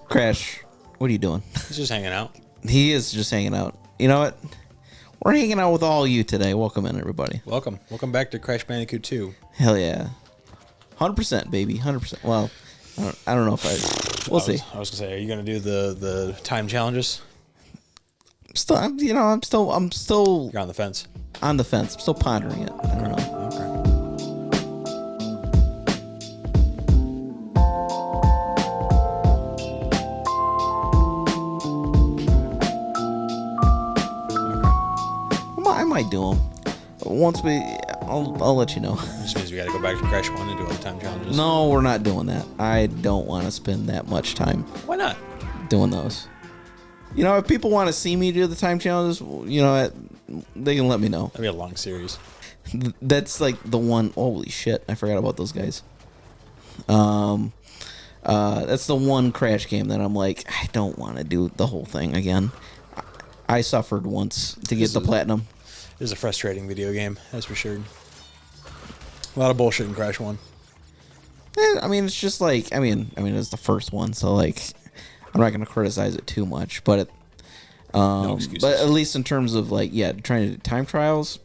Crash, what are you doing? He's just hanging out. He is just hanging out. You know what? We're hanging out with all you today. Welcome in, everybody. Welcome back to Crash Bandicoot 2. Hell yeah. 100%, baby. 100%. Well, I don't know if I... We'll see. I was going to say, are you going to do the time challenges? I'm still... You're on the fence. On the fence. I'm still pondering it. I don't know. I might do them. Once I'll let you know. Which means we got to go back to Crash 1 and do all the time challenges. No, we're not doing that. I don't want to spend that much time. Why not? Doing those. You know, if people want to see me do the time challenges, you know, they can let me know. That'd be a long series. That's like the one. Holy shit! I forgot about those guys. That's the one Crash game that I'm like, I don't want to do the whole thing again. I suffered once to get the platinum. It is a frustrating video game, that's for sure. A lot of bullshit in Crash 1. I mean, it's just like, I mean, it's the first one, so like, I'm not gonna criticize it too much, but no excuses. But at least in terms of like, yeah, trying to do time trials,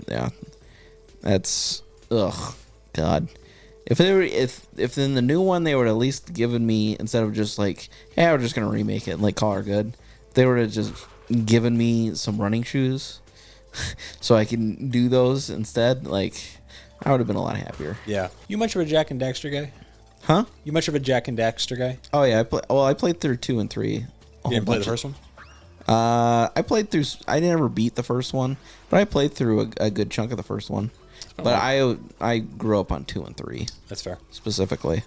yeah, that's God. If in the new one they would at least given me, instead of just like, hey, we're just gonna remake it and like call her good, they would have just given me some running shoes. So I can do those instead. Like, I would have been a lot happier. Yeah. You much of a Jack and Daxter guy? Huh? You much of a Jack and Daxter guy? Oh yeah, I played through 2 and 3. You didn't play the first one? I played through. I never beat the first one, but I played through a good chunk of the first one. But I grew up on 2 and 3. That's fair. Specifically.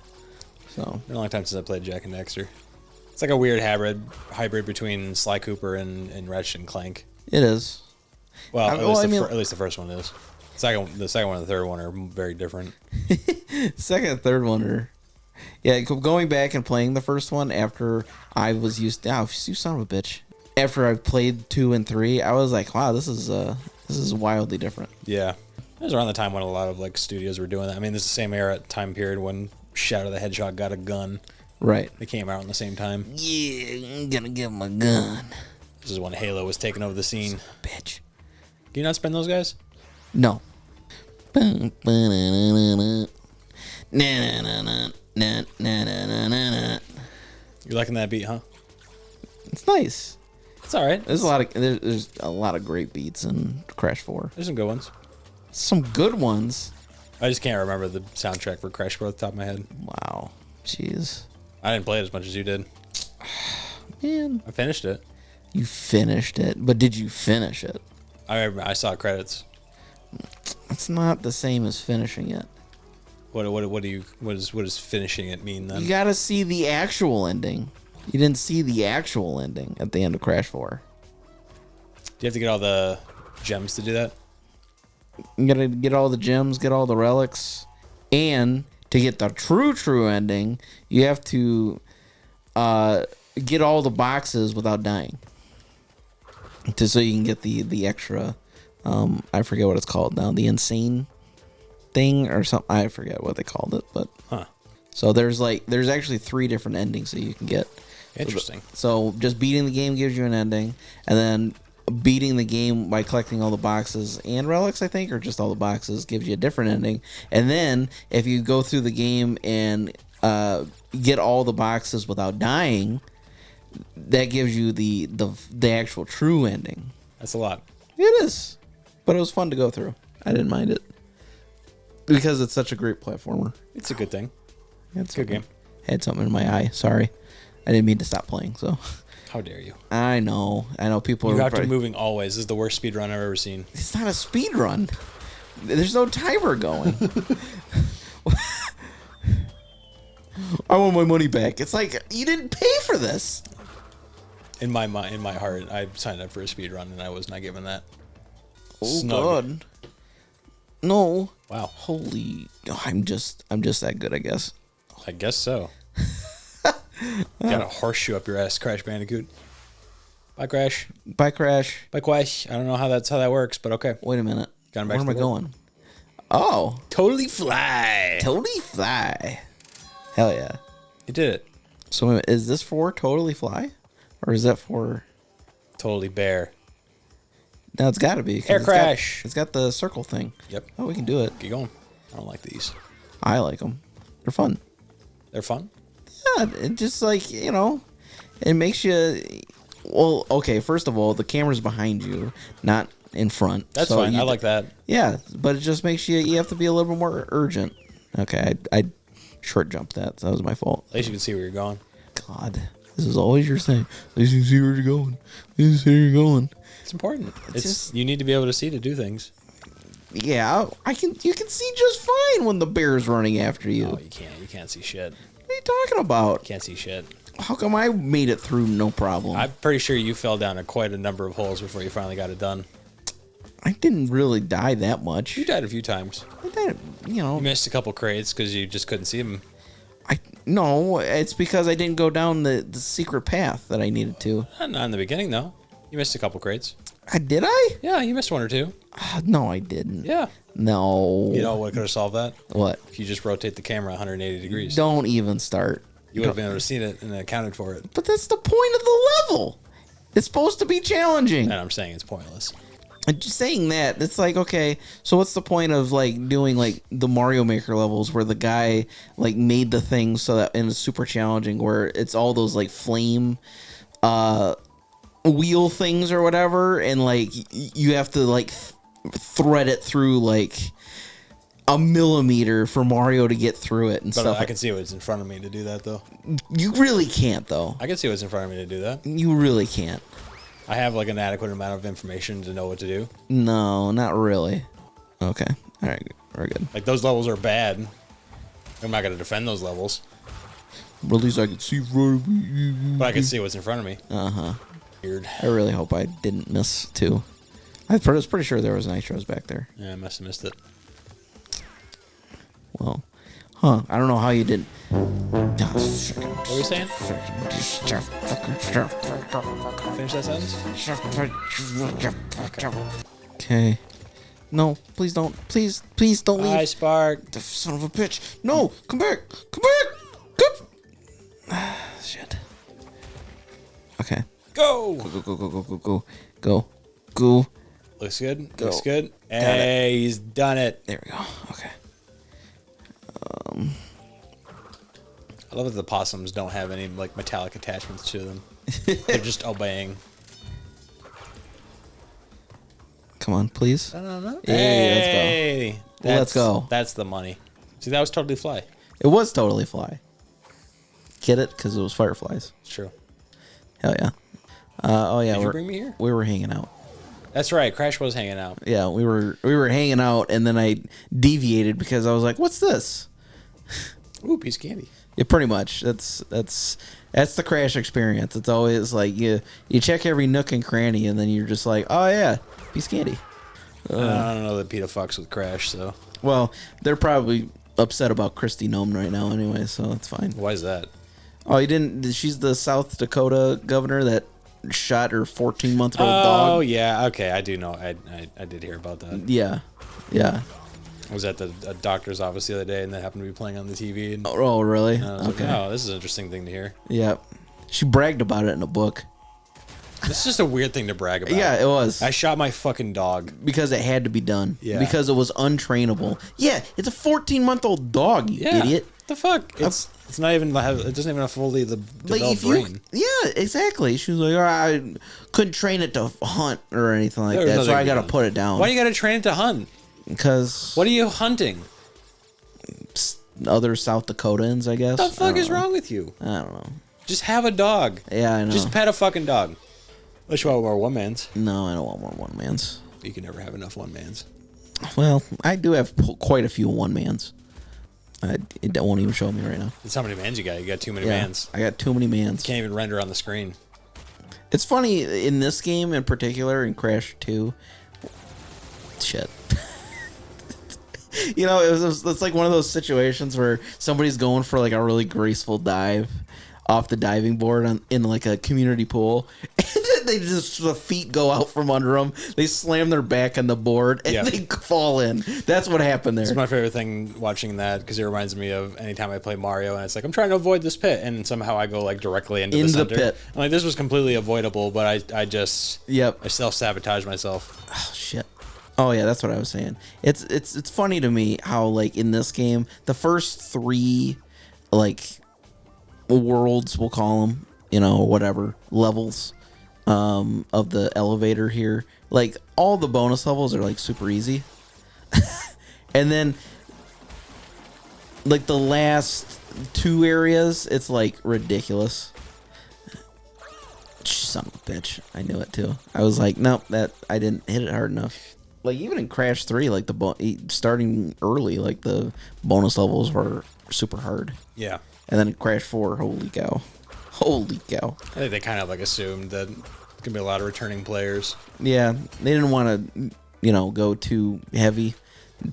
So. It's been a long time since I played Jack and Daxter. It's like a weird hybrid between Sly Cooper and Ratchet and Clank. It is. Well, at least the first one is. The second one and the third one are very different. Second and third one are... Yeah, going back and playing the first one after I was used... Oh, you son of a bitch. After I played 2 and 3, I was like, wow, this is wildly different. Yeah. It was around the time when a lot of like studios were doing that. I mean, this is the same era, time period when Shadow the Hedgehog got a gun. Right. They came out at the same time. Yeah, I'm gonna give him a gun. This is when Halo was taking over the scene. Bitch. Do you not spend those guys? No. You liking that beat, huh? It's nice. It's all right. There's a lot of great beats in Crash 4. There's some good ones. Some good ones. I just can't remember the soundtrack for Crash 4 off the top of my head. Wow. Jeez. I didn't play it as much as you did. Man. I finished it. You finished it, but did you finish it? I saw credits. It's not the same as finishing it. What does finishing it mean then? You gotta see the actual ending. You didn't see the actual ending at the end of Crash 4. Do you have to get all the gems to do that? You gotta get all the gems, get all the relics, and to get the true ending, you have to get all the boxes without dying. So you can get the extra, I forget what it's called now, the N-Sane thing or something. I forget what they called it, but so there's actually 3 different endings that you can get. Interesting. So just beating the game gives you an ending, and then beating the game by collecting all the boxes and relics, I think, or just all the boxes, gives you a different ending. And then if you go through the game and get all the boxes without dying, that gives you the actual true ending. That's a lot. It is, but it was fun to go through. I didn't mind it because it's such a great platformer. It's a good thing. It's a good game. Had something in my eye. Sorry, I didn't mean to stop playing. So. How dare you? I know. People you are... have to be moving always. This is the worst speed run I've ever seen. It's not a speed run. There's no timer going. I want my money back. It's like, you didn't pay for this. In my heart, I signed up for a speed run and I was not given that. Oh, Snug. God. No. Wow. Holy... Oh, I'm just that good, I guess. I guess so. Got a horseshoe up your ass, Crash Bandicoot. Bye, Crash. Bye, Crash. Bye, Quash. I don't know how that works, but okay. Wait a minute. Got him back. Where am I going? Oh. Totally fly. Totally fly. Hell yeah. You did it. So is this for Totally Fly? Or is that for... Totally Bear. No, it's got to be. Air Crash. It's got the circle thing. Yep. Oh, we can do it. Keep going. I don't like these. I like them. They're fun. They're fun? Yeah, it just like, you know, it makes you... Well, okay, first of all, the camera's behind you, not in front. That's fine. I like that. Yeah, but it just makes you have to be a little bit more urgent. Okay, I short jumped that, so that was my fault. At least you can see where you're going. God, this is always your thing. At least you can see where you're going. At least you see where you're going. It's important. It's just, you need to be able to see to do things. Yeah, you can see just fine when the bear's running after you. No, you can't. You can't see shit. What are you talking about? Can't see shit. How come I made it through no problem? I'm pretty sure you fell down quite a number of holes before you finally got it done. I didn't really die that much. You died a few times. I died, you know. You missed a couple crates because you just couldn't see them. No, it's because I didn't go down the secret path that I needed to. Not in the beginning, though. You missed a couple crates. Did I? Yeah, you missed one or two. No, I didn't. Yeah. No. You know what could have solved that? What? If you just rotate the camera 180 degrees. Don't even start. You would have been able to see it and accounted for it. But that's the point of the level. It's supposed to be challenging. And I'm saying it's pointless. And just saying that, it's like, okay, so what's the point of like doing like the Mario Maker levels where the guy like made the thing so that and it's super challenging where it's all those like flame wheel things or whatever, and like you have to like thread it through like a millimeter for Mario to get through it and But stuff. I can see what's in front of me to do that, though. You really can't, though. I can see what's in front of me to do that. You really can't. I have like an adequate amount of information to know what to do. No, not really. Okay. All right. We're good. Like, those levels are bad. I'm not going to defend those levels. But at least I can see. But I can see what's in front of me. Uh-huh. Weird. I really hope I didn't miss, too. I was pretty sure there was nitros back there. Yeah, I must have missed it. Well, I don't know how you didn't. What were we saying? Finish that sentence? Okay. No, please don't. Please don't leave. Hi, Spark. The son of a bitch. No, come back. Come back. Come. Shit. Okay. Go. Go. Looks good. Go. Looks good. Hey, he's done it. There we go. Okay. I love that the possums don't have any like metallic attachments to them. They're just obeying. Come on, please. No. Hey, let's go. That's the money. See, that was Totally Fly. It was Totally Fly. Get it? Because it was fireflies. It's true. Hell yeah. Oh yeah. Did you bring me here? We were hanging out. That's right. Crash was hanging out. Yeah, we were hanging out, and then I deviated because I was like, "What's this?" Ooh, piece of candy. Yeah, pretty much. That's the Crash experience. It's always like you check every nook and cranny, and then you're just like, "Oh yeah, piece of candy." I don't know that PETA fucks with Crash, so. Well, they're probably upset about Christy Nome right now, anyway, so it's fine. Why is that? Oh, you didn't? She's the South Dakota governor that shot her 14-month-old dog. Oh yeah, okay, I do know. I did hear about that. Yeah. I was at the doctor's office the other day, and that happened to be playing on the TV. And Oh, really? I was like, oh, this is an interesting thing to hear. Yeah. She bragged about it in a book. This is just a weird thing to brag about. Yeah, it was. I shot my fucking dog. Because it had to be done. Yeah. Because it was untrainable. Yeah, it's a 14-month-old dog, you idiot. The fuck? It's not even. It doesn't even have fully developed brain. Yeah, exactly. She was like, oh, I couldn't train it to hunt or anything like There's that, so I nothing got to to put it down. Why you got to train it to hunt? Because What are you hunting? other South Dakotans, I guess. What the fuck I is don't know. wrong with you? I don't know. Just have a dog. Yeah, I know. Just pet a fucking dog. Unless you want more one-mans. No, I don't want more one-mans. You can never have enough one-mans. Well, I do have quite a few one-mans. It won't even show me right now. That's how many mans you got. You got too many Yeah, mans. I got too many mans. Can't even render on the screen. It's funny, in this game in particular, in Crash 2, shit. You know, it's like one of those situations where somebody's going for like a really graceful dive off the diving board in like a community pool, and they just the feet go out from under them. They slam their back on the board and they fall in. That's what happened there. It's my favorite thing watching that because it reminds me of anytime I play Mario and it's like I'm trying to avoid this pit and somehow I go like directly into the center. Pit. I'm like, this was completely avoidable, but I just I self-sabotage myself. Oh shit. Oh yeah, that's what I was saying. It's funny to me how like in this game the first 3 like worlds, we'll call them, you know, whatever levels of the elevator here, like all the bonus levels are like super easy. And then like the last 2 areas, it's like ridiculous. Son of a bitch. I knew it too. I was like, nope, that I didn't hit it hard enough. Like even in Crash 3, like starting early, like the bonus levels were super hard. Yeah. And then in Crash 4, holy cow. Holy cow. I think they kind of like assumed that there's gonna be a lot of returning players. Yeah, they didn't want to, you know, go too heavy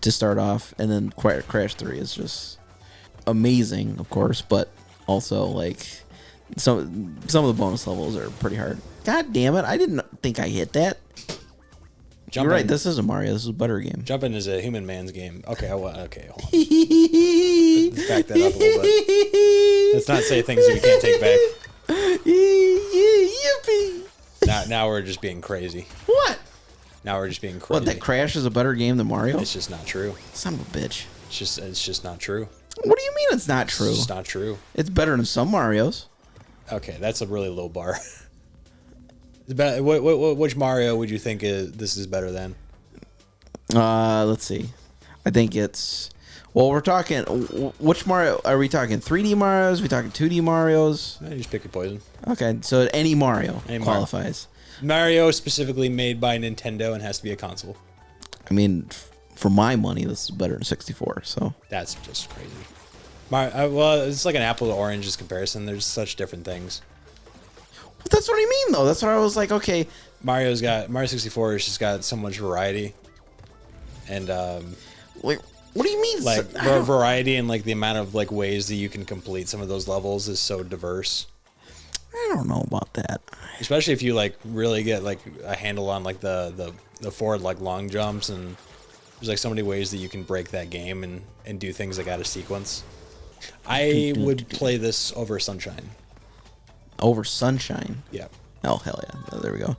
to start off, and then Crash 3 is just amazing, of course, but also like some of the bonus levels are pretty hard. God damn it! I didn't think I hit that. You're right. This isn't Mario. This is a better game. Jumping is a human man's game. Okay, okay, hold on. Let's back that up a little bit. Let's not say things that we can't take back. Yippee! Now we're just being crazy. What? Now we're just being crazy. What? That Crash is a better game than Mario? It's just not true. Son of a bitch. It's just not true. What do you mean it's not true? It's just not true. It's better than some Marios. Okay, that's a really low bar. Which Mario would you think this is better than? Let's see. I think it's... Well, we're talking... Which Mario... Are we talking 3D Marios? Are we talking 2D Marios? You just pick your poison. Okay, so any Mario qualifies. Mario specifically made by Nintendo and has to be a console. I mean, for my money, this is better than 64, so... That's just crazy. Well, it's like an apple to oranges comparison. There's such different things. That's what I mean, though. That's what I was like, okay. Mario 64 has just got so much variety. And, like, what do you mean? Like, variety and, like, the amount of, like, ways that you can complete some of those levels is so diverse. I don't know about that. Especially if you, like, really get, like, a handle on, like, the forward, like, long jumps. And there's, like, so many ways that you can break that game and do things like out of sequence. I would play this over Sunshine. Over Sunshine? Yeah. Oh, hell yeah. Oh, there we go.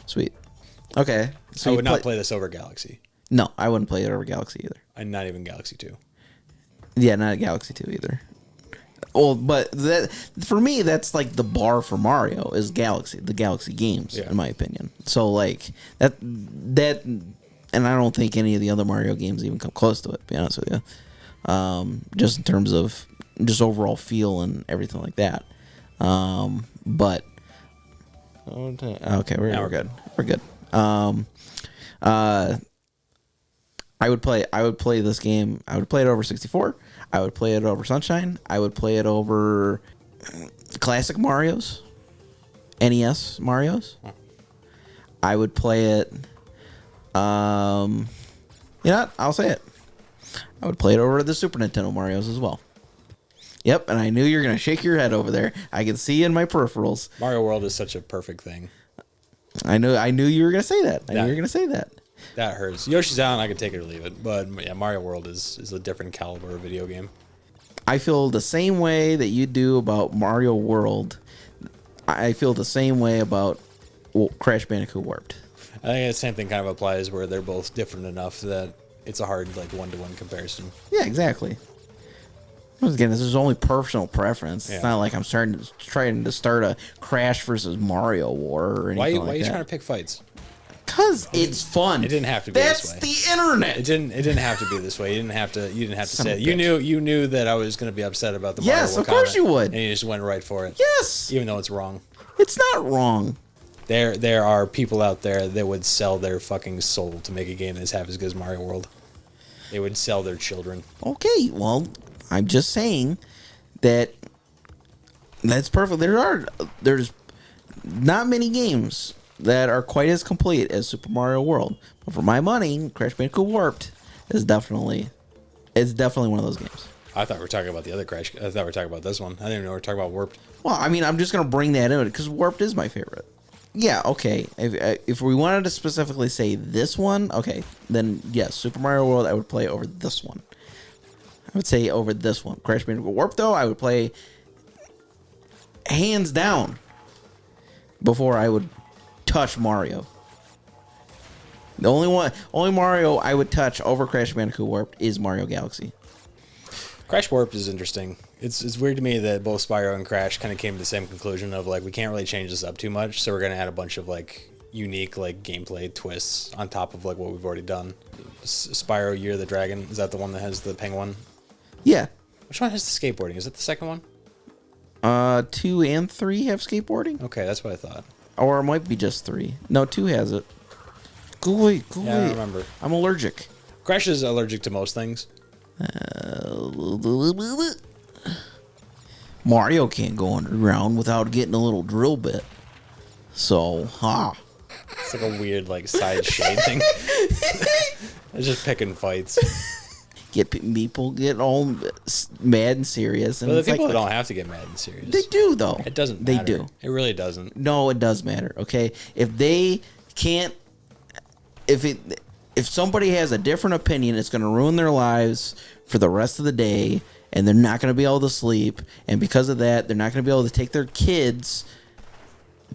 Sweet. Okay. So I would not play this over Galaxy. No, I wouldn't play it over Galaxy either. And not even Galaxy 2. Yeah, not Galaxy 2 either. Well, but that for me, that's like the bar for Mario is the Galaxy games, in my opinion. So like that, and I don't think any of the other Mario games even come close to it, to be honest with you. Just in terms of just overall feel and everything like that. But okay, we're good. We're good. I would play this game. I would play it over 64. I would play it over Sunshine. I would play it over classic Marios, NES Marios. I would play it. You know what? I'll say it. I would play it over the Super Nintendo Marios as well. Yep, and I knew you were going to shake your head over there. I could see in my peripherals. Mario World is such a perfect thing. I knew you were going to say that. I knew you were going to say that. That hurts. Yoshi's Island, I could take it or leave it. But yeah, Mario World is a different caliber of video game. I feel the same way that you do about Mario World. I feel the same way about Crash Bandicoot Warped. I think the same thing kind of applies where they're both different enough that it's a hard like one-to-one comparison. Yeah, exactly. Again, this is only personal preference. It's not like I'm trying to start a Crash versus Mario war or anything like that. Why are you trying to pick fights? Because it's fun. It didn't have to be this way. That's the internet. It didn't have to be this way. You didn't have to say it. You knew that I was going to be upset about the Mario World of course you would. And you just went right for it. Yes. Even though it's wrong. It's not wrong. There are people out there that would sell their fucking soul to make a game that's half as good as Mario World. They would sell their children. Okay, well, I'm just saying that's perfect. There's not many games that are quite as complete as Super Mario World. But for my money, Crash Bandicoot Warped is definitely one of those games. I thought we were talking about the other Crash. I thought we were talking about this one. I didn't even know we were talking about Warped. Well, I mean, I'm just going to bring that in because Warped is my favorite. Yeah, okay. If we wanted to specifically say this one, okay, then yes, Super Mario World I would play over this one. I would say over this one. Crash Bandicoot Warp, though, I would play hands down before I would touch Mario. The only Mario I would touch over Crash Bandicoot Warped is Mario Galaxy. Crash Warped is interesting. It's weird to me that both Spyro and Crash kind of came to the same conclusion of like we can't really change this up too much, so we're gonna add a bunch of like unique like gameplay twists on top of like what we've already done. Spyro Year of the Dragon, is that the one that has the penguin? Yeah. Which one has the skateboarding? Is it the second one? 2 and 3 have skateboarding. Okay, that's what I thought. Or it might be just 3. No, 2 has it. Go away. Yeah, I don't remember. I'm allergic. Crash is allergic to most things. Mario can't go underground without getting a little drill bit. So, It's like a weird like side shade thing. It's just picking fights. People get all mad and serious. And But the it's people like, don't have to get mad and serious. They do, though. It doesn't matter. They do. It really doesn't. No, it does matter, okay? If they can't... If somebody has a different opinion, it's going to ruin their lives for the rest of the day, and they're not going to be able to sleep, and because of that, they're not going to be able to take their kids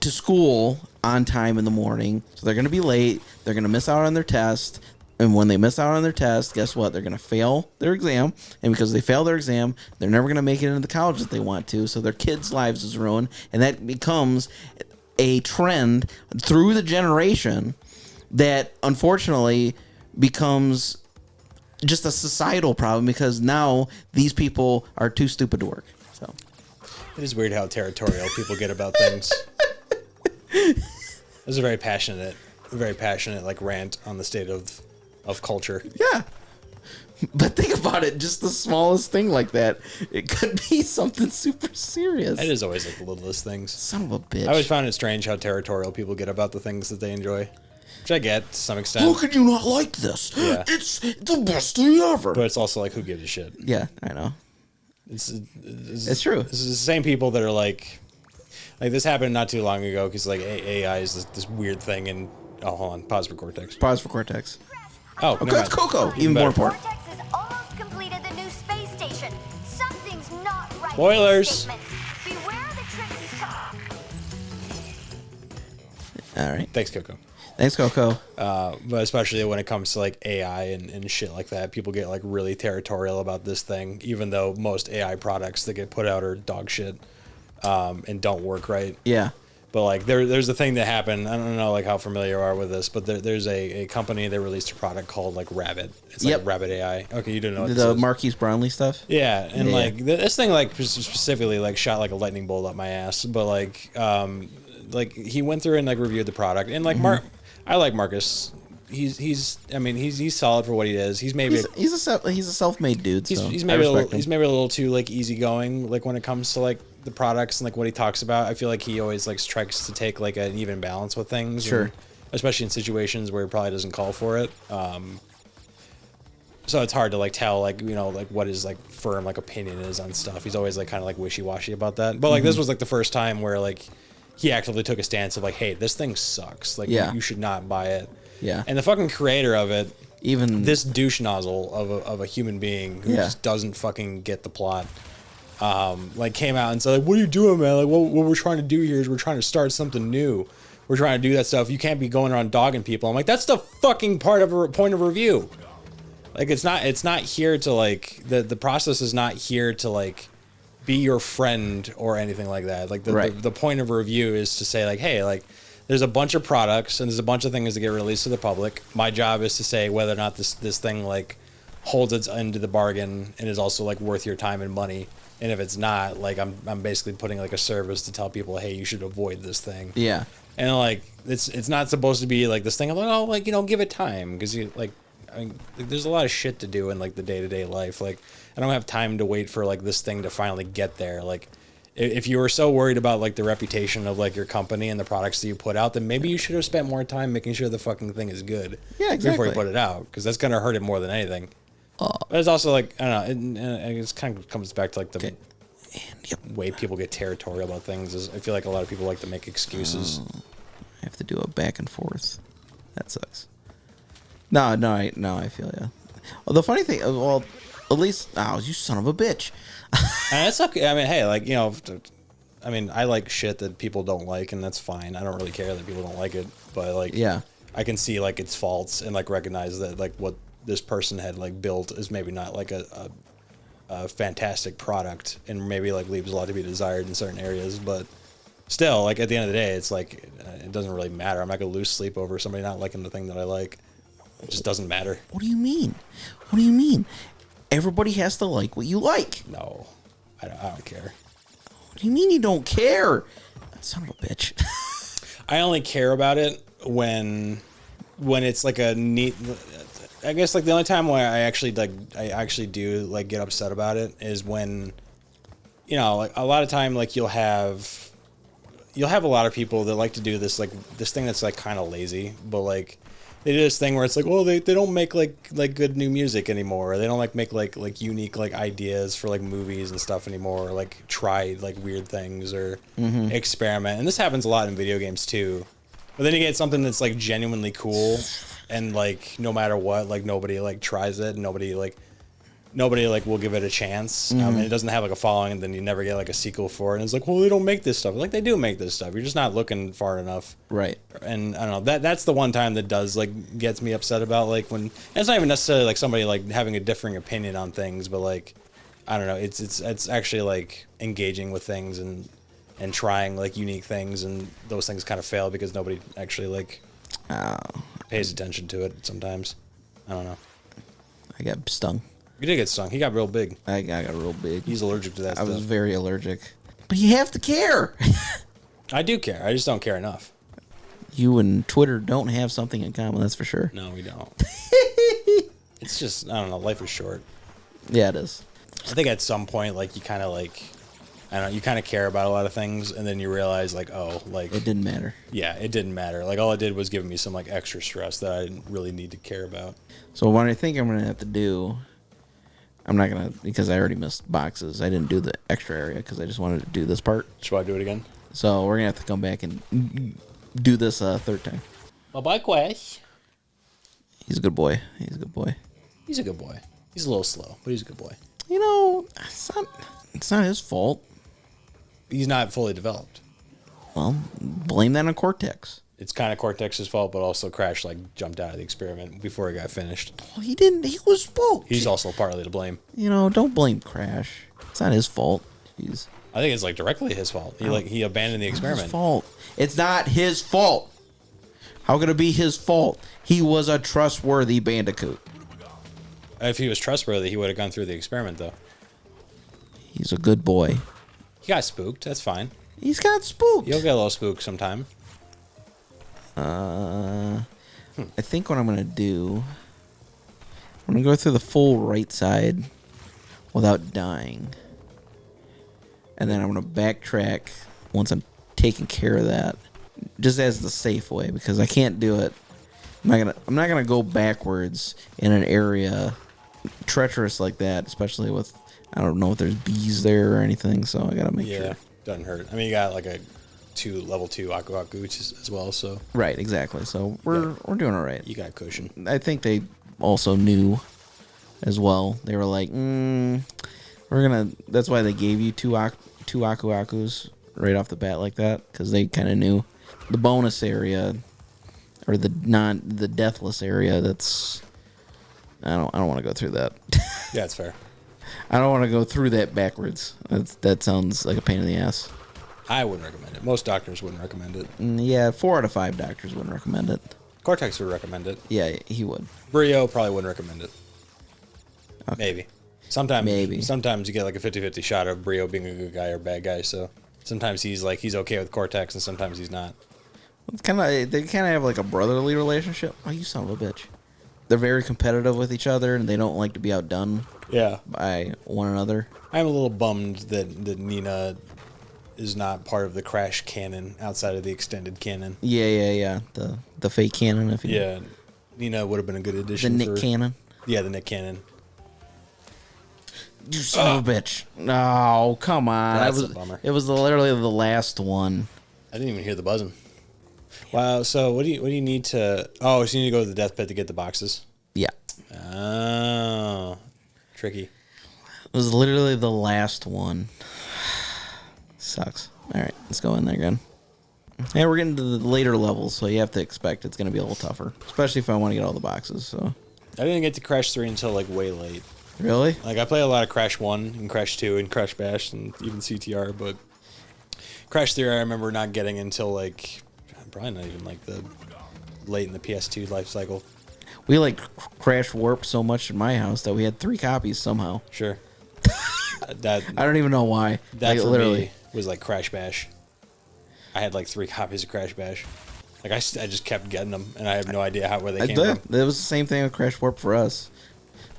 to school on time in the morning, so they're going to be late, they're going to miss out on their test, and when they miss out on their test, guess what? They're going to fail their exam, and because they fail their exam, they're never going to make it into the college that they want to, so their kids' lives is ruined, and that becomes a trend through the generation that unfortunately becomes just a societal problem because now these people are too stupid to work. So it is weird how territorial people get about things. It was a very passionate like rant on the state of culture. Yeah. But think about it, just the smallest thing like that, it could be something super serious. It is always like the littlest things. Son of a bitch. I always found it strange how territorial people get about the things that they enjoy. Which I get to some extent. How could you not like this? Yeah. It's the best thing ever. But it's also like, who gives a shit? Yeah, I know. It's true. This is the same people that are like this happened not too long ago because like AI is this weird thing and hold on, pause for Cortex. Pause for Cortex. Oh, Okay, that's Coco. Even more important. Cortex has almost completed the new space station. Something's not right. Spoilers. Beware the tricks he's All right. Thanks, Coco. Thanks, Coco. But especially when it comes to like AI and shit like that, people get like really territorial about this thing, even though most AI products that get put out are dog shit and don't work right. Yeah. But like there's a thing that happened. I don't know like how familiar you are with this, but there's a company that released a product called like Rabbit. It's like Rabbit AI. Okay, you didn't know what the Marquise Brownlee stuff. Yeah, and like this thing like specifically like shot like a lightning bolt up my ass. But like he went through and like reviewed the product and like I like Marcus. He's solid for what he is. He's a self-made dude. So he's maybe a little too like easygoing like when it comes to like the products and like what he talks about. I feel like he always like tries to take like an even balance with things. Sure. And especially in situations where he probably doesn't call for it. So it's hard to like tell like like what his like firm like opinion is on stuff. He's always like kind of like wishy-washy about that. But like this was like the first time where like he actively took a stance of like, hey, this thing sucks. Like you should not buy it. Yeah. And the fucking creator of it, even this douche nozzle of a human being who just doesn't fucking get the plot, like came out and said like, what are you doing, man? Like what we're trying to do here is we're trying to start something new. We're trying to do that stuff. You can't be going around dogging people. I'm like, that's the fucking part of a point of review. Like it's not here to like the process is not here to like be your friend or anything like that. Like the point of a review is to say like, hey, like there's a bunch of products and there's a bunch of things that get released to the public. My job is to say whether or not this thing like holds its end to the bargain and is also like worth your time and money. And if it's not, like I'm basically putting like a service to tell people, hey, you should avoid this thing. Yeah. And like it's not supposed to be like this thing of like, oh, like give it time because you like. There's a lot of shit to do in like the day-to-day life. Like I don't have time to wait for like this thing to finally get there. Like if you were so worried about like the reputation of like your company and the products that you put out, then maybe you should have spent more time making sure the fucking thing is good. Yeah, exactly. Before you put it out, because that's gonna hurt it more than anything. But it's also like I don't know. It kind of comes back to like the way people get territorial about things. I feel like a lot of people like to make excuses. I have to do a back and forth. That sucks. No, I feel ya. Well, the funny thing, well, at least, you son of a bitch. And it's okay. I mean, hey, like, you know, I mean, I like shit that people don't like, and that's fine. I don't really care that people don't like it, but like, Yeah. I can see like its faults and like recognize that like what this person had like built is maybe not like a fantastic product, and maybe like leaves a lot to be desired in certain areas, but still, like at the end of the day, it's like it doesn't really matter. I'm not gonna lose sleep over somebody not liking the thing that I like. It just doesn't matter. What do you mean? What do you mean? Everybody has to like what you like. No, I don't care. What do you mean you don't care? Son of a bitch. I only care about it when it's like a neat. I guess like the only time where I actually do like get upset about it is when, you know, like a lot of time like you'll have a lot of people that like to do this thing that's like kind of lazy, but like they do this thing where it's like, well, they don't make like good new music anymore, or they don't make like unique like ideas for like movies and stuff anymore, or like try like weird things or experiment. And this happens a lot in video games too. But then you get something that's like genuinely cool, and like no matter what, like nobody like tries it, and nobody will give it a chance. And it doesn't have like a following, and then you never get like a sequel for it. And it's like, well, they don't make this stuff. Like they do make this stuff. You're just not looking far enough. Right. And I don't know, that's the one time that does like gets me upset about like when, and it's not even necessarily like somebody like having a differing opinion on things, but like, I don't know, it's actually like engaging with things and trying like unique things, and those things kind of fail because nobody actually like pays attention to it sometimes. I don't know. I got stung. You did get stung. He got real big. I got real big. He's allergic to that I stuff. was very allergic. But you have to care. I do care. I just don't care enough. You and Twitter don't have something in common, that's for sure. No, we don't. It's just, I don't know, life is short. Yeah, it is. I think at some point, like, you kind of, like, I don't know, you kind of care about a lot of things, and then you realize, like, oh, like... It didn't matter. Yeah, it didn't matter. Like, all it did was give me some, like, extra stress that I didn't really need to care about. So what I think I'm going to have to do... I'm not going to... Because I already missed boxes. I didn't do the extra area because I just wanted to do this part. Should I do it again? So we're going to have to come back and do this third time. Bye-bye, Quest. He's a good boy. He's a good boy. He's a good boy. He's a little slow, but he's a good boy. You know, it's not his fault. He's not fully developed. Well, blame that on Cortex. It's kind of Cortex's fault, but also Crash, like, jumped out of the experiment before he got finished. Well, he didn't. He was spooked. He's also partly to blame. You know, don't blame Crash. It's not his fault. Jeez. I think it's, like, directly his fault. He abandoned the experiment. His fault. It's not his fault. How could it be his fault? He was a trustworthy Bandicoot. If he was trustworthy, he would have gone through the experiment, though. He's a good boy. He got spooked. That's fine. He's got spooked. You'll get a little spooked sometime. I think what I'm going to do... I'm going to go through the full right side without dying. And then I'm going to backtrack once I'm taking care of that. Just as the safe way, because I can't do it. I'm not gonna go backwards in an area treacherous like that, especially with, I don't know if there's bees there or anything, so I gotta make sure. Yeah, doesn't hurt. I mean, you got like a level 2 Aku Aku as well, so. Right, exactly. So we're doing all right. You got cushion. I think they also knew as well. They were like, that's why they gave you two Aku Akus right off the bat like that, because they kind of knew. The bonus area, or the deathless area, that's... I don't want to go through that. Yeah, it's fair. I don't want to go through that backwards. That sounds like a pain in the ass. I wouldn't recommend it. Most doctors wouldn't recommend it. Yeah, 4 out of 5 doctors wouldn't recommend it. Cortex would recommend it. Yeah, he would. Brio probably wouldn't recommend it. Okay. Maybe. Sometimes you get like a 50-50 shot of Brio being a good guy or bad guy, so sometimes he's okay with Cortex and sometimes he's not. It's they kind of have like a brotherly relationship. Oh, you son of a bitch. They're very competitive with each other, and they don't like to be outdone by one another. I'm a little bummed that Nina is not part of the Crash canon outside of the extended canon. Yeah. The fake canon, if you Yeah, Nina would have been a good addition. The Nick Cannon. Yeah, the Nick Cannon. You son of a bitch. No, come on. That's a bummer. It was literally the last one. I didn't even hear the buzzing. Wow. So what do you need to? Oh, so you need to go to the death pit to get the boxes. Yeah. Oh, tricky. It was literally the last one. Sucks. All right, let's go in there again. Yeah, we're getting to the later levels, so you have to expect it's going to be a little tougher, especially if I want to get all the boxes. So I didn't get to Crash 3 until like way late. really, Like I play a lot of Crash 1 and Crash 2 and Crash Bash and even CTR, but Crash 3 I remember not getting until like probably not even like the late in the PS2 life cycle. we like Crash Warp so much in my house that we had 3 copies somehow. Sure. that I don't even know why. that Like, for literally. me was like Crash Bash. I had like 3 copies of Crash Bash. Like I just kept getting them, and I have no idea where they I came did. from. It was the same thing with Crash Warp for us.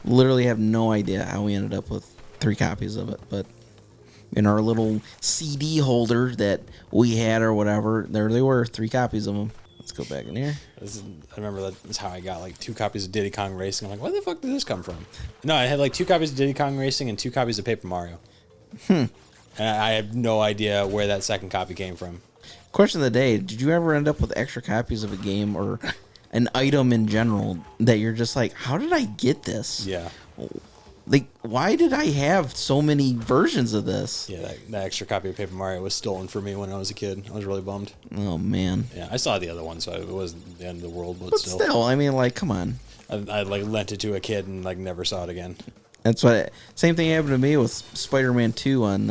Literally have no idea how we ended up with 3 copies of it, but in our little CD holder that we had or whatever, there they were, 3 copies of them. Let's go back in here. I remember that's how I got like 2 copies of Diddy Kong Racing. I'm like, where the fuck did this come from? No, I had like 2 copies of Diddy Kong Racing and 2 copies of Paper Mario. And I have no idea where that second copy came from. Question of the day: did you ever end up with extra copies of a game or an item in general that you're just like, how did I get this? Yeah. Like, why did I have so many versions of this? Yeah, that extra copy of Paper Mario was stolen from me when I was a kid. I was really bummed. Oh man. Yeah, I saw the other one, so it wasn't the end of the world, but But still. still, I mean, like, come on. I like lent it to a kid and like never saw it again. That's what. Same thing happened to me with Spider-Man 2 on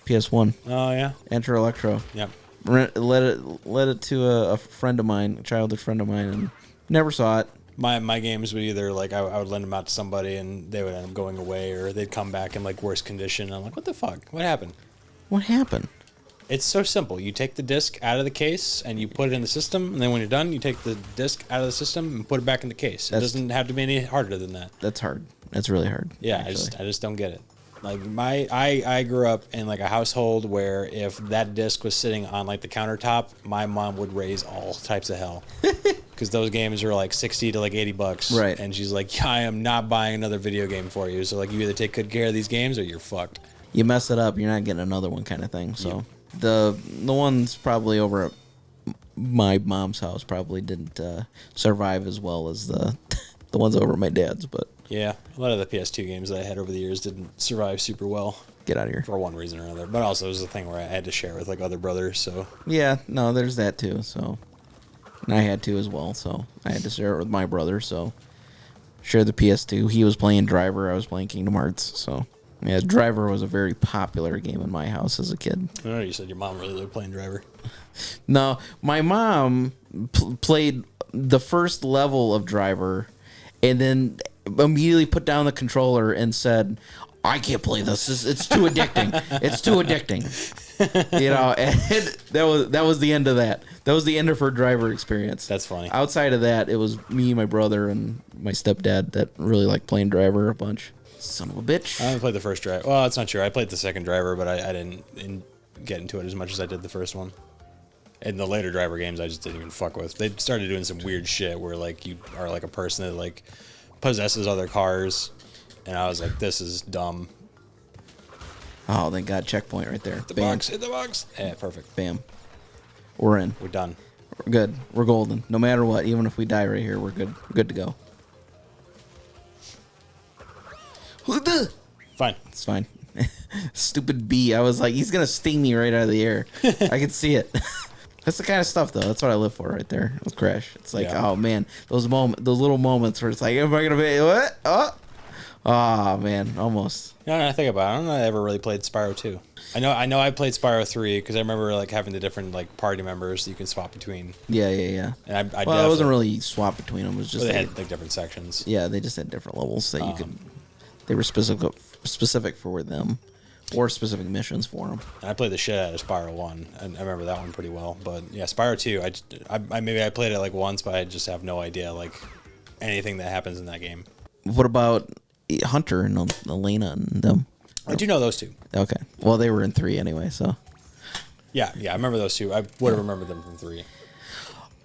PS1. Oh yeah. Enter Electro. Yep. Let it to a friend of mine, a childhood friend of mine, and never saw it. My games would either like I would lend them out to somebody and they would end up going away, or they'd come back in like worse condition. I'm like, what the fuck? What happened? What happened? It's so simple. You take the disc out of the case and you put it in the system, and then when you're done, you take the disc out of the system and put it back in the case. It doesn't have to be any harder than that. That's hard. That's really hard. Yeah, actually. I just don't get it. Like I grew up in like a household where if that disc was sitting on like the countertop, my mom would raise all types of hell. Because those games are like $60 to like $80. Right. And she's like, I am not buying another video game for you. So like you either take good care of these games or you're fucked. You mess it up, you're not getting another one, kind of thing. So the ones probably over at my mom's house probably didn't survive as well as the ones over at my dad's. But Yeah, a lot of the PS2 games that I had over the years didn't survive super well get out of here. for one reason or another. But also it was a thing where I had to share with like other brothers. So Yeah, no, there's that too. So, and I had to as well. So I had to share it with my brother. So share the PS2. He was playing Driver. I was playing Kingdom Hearts. So yeah, Driver was a very popular game in my house as a kid. I know you said your mom really loved playing Driver. No, my mom played the first level of Driver, and then immediately put down the controller and said, I can't play this. It's too addicting. It's too addicting. You know, and that was the end of that. That was the end of her Driver experience. That's funny. Outside of that, it was me, my brother, and my stepdad that really liked playing Driver a bunch. Son of a bitch. I haven't played the first Driver. Well, that's not true. I played the second Driver, but I didn't get into it as much as I did the first one. And the later Driver games, I just didn't even fuck with. They started doing some weird shit where like you are like a person that like possesses other cars, and I was like, this is dumb. Oh, thank God. Checkpoint right there. The Bam. box, hit the box. Yeah, perfect. Bam. We're in. We're done. We're good. We're golden. No matter what, even if we die right here, we're good. We're good to go. Fine. It's fine. Stupid bee. I was like, he's gonna sting me right out of the air. I can see it. That's the kind of stuff, though. That's what I live for, right there. With Crash. It's like, Yeah. oh man, those little moments where it's like, am I gonna be what? Oh man, almost. No, I think about it. I don't know if I ever really played Spyro 2. I know I played Spyro 3 because I remember like having the different like party members that you can swap between. Yeah. And I Well, it wasn't really swap between them. It was just They like, had like different sections. yeah, they just had different levels that you could. They were specific for them, or specific missions for them. And I played the shit out of Spyro 1, and I remember that one pretty well. But yeah, Spyro 2, I maybe I played it like once, but I just have no idea like anything that happens in that game. What about Hunter and Elena and them? I do know those two. Okay. Well, they were in 3 anyway, so. Yeah, I remember those two. I would have remembered them from 3.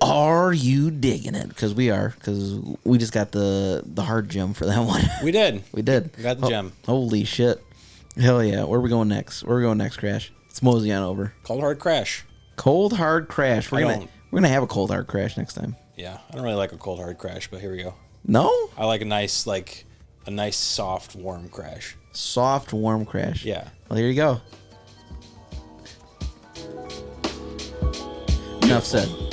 Are you digging it? Because we are. Because we just got the hard gem for that one. We did. We did. We got the gem. Holy shit. Hell yeah. Where are we going next? Where are we going next, Crash? Let's mosey on over. Cold Hard Crash. Cold Hard Crash. We're We're gonna have a cold hard crash next time. Yeah, I don't really like a cold hard crash, but here we go. No? I like a nice soft warm crash. Soft, warm crash. Yeah. Well, here you go. Enough said.